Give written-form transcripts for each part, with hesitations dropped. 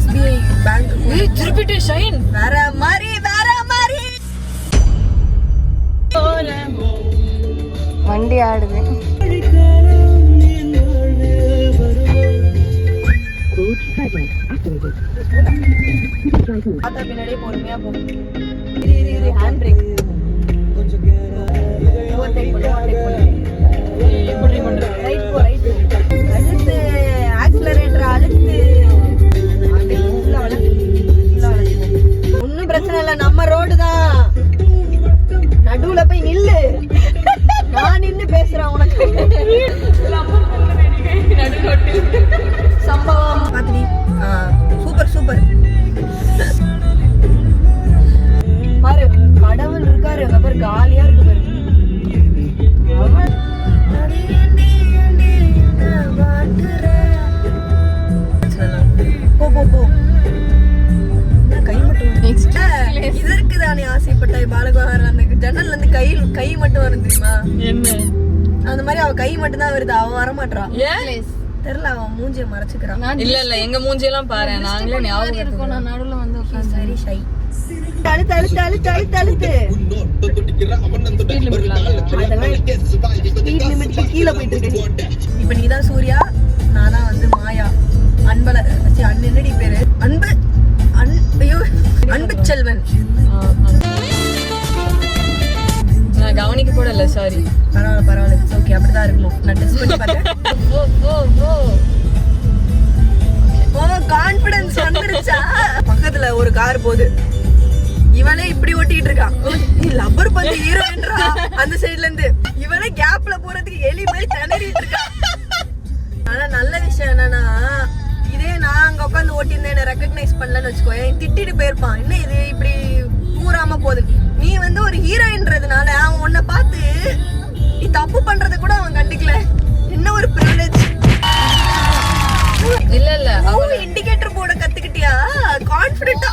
SBI bank திருப்பிட்டு shine வேற மாதிரி வண்டி ஆடுது. பின்னாடியே பொறுமையா போகும். ஹேண்ட் பிரேக் அழுத்து ஆக்சிலரேட்டர் அழுத்து. ஒன்னும் பிரச்சனை இல்ல, நம்ம ரோடு தான். நடுவுல போய் நில்லு, நான் நின்னு பேசுறேன் உனக்கு. சம்பவம் பாத்துடி. Super super. பாரு கடவுள் இருக்காரு அங்க பாரு, காலியா இருக்கு பாரு. போ போ போ. கை மட்டும் இது இருக்குதானே ஆசைப்பட்டாய் பாலகோஹர். அந்த ஜன்னல்ல இருந்து கை மட்டும் வரும் தெரியுமா? என்ன அந்த மாதிரி அவ கை மட்டும் தான் வருது, அவ வர மாட்டான். தெரியல, அவன் மூஞ்சிய மறைச்சுக்கிறான். இல்ல எங்க மூஞ்சியெல்லாம் பாரு, நாங்களே ஞாபகம் இருக்கோம். நான் நடுவுல வந்து உட்கார்ந்து வெரி ஷை. தழுத்து அழுத்து அழுத்து அழுத்து அழுத்து. ஸ்பீட் லிமிட் கீழே போயிட்டு இருக்கு. இப்ப நீதான் சூர்யா, நான் தான் வந்து மாயா. என்னடி பேரு? அன்பு செல்வன். நான் கவனிக்க கூட இல்ல, சாரி. பரவாயில்ல ஓகே, அப்படிதான் இருக்கணும். நான் டெஸ்ட் பண்ணி பார்த்தேன். கான்ஃபிடன்ஸ் வந்துருச்சா? பக்கத்துல ஒரு கார் போகுது, இவனே இப்படி ஓட்டிட்டு இருக்கான். லப்பர் பந்து ஹீரோயின்றா அந்த சைடுல இருந்து. இவனே கேப்ல போறதுக்கு எலி மாதிரி திணறிட்டு இருக்கான். ஆனா நல்ல விஷயம் என்னன்னா, இதே நான் அங்க உட்காந்து ஓட்டியிருந்தேன், என்ன ரெக்கக்னைஸ் பண்ணலன்னு வச்சுக்கோ, திட்டிட்டு போயிருப்பான். என்ன இது இப்படி கூறாம போகுது. நீ வந்து ஒரு ஹீரோயின்றதுனால அவன் உன்னை பார்த்து நீ தப்பு பண்றத கூட அவன் கண்டிக்கல. என்ன ஒரு பிரிவிலேஜ். இல்ல அவன் இண்டிகேட்டர் போட கத்துக்கிட்டியா? கான்ஃபிடென்ட்டா.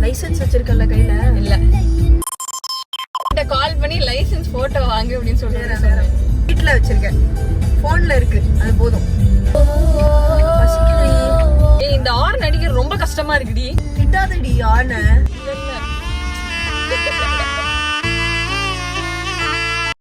லைசென்ஸ் வச்சிருக்கல கையில? இல்ல, கால் பண்ணி லைசென்ஸ் போட்டோ வாங்கு அப்படின்னு சொல்றேன். வீட்ல வச்சிருக்கேன், போன்ல இருக்கு, அது போதும். இந்த ஆர்ன் அடிக்க ரொம்ப கஷ்டமா இருக்குடி. திட்டாதடி ஆர்ன.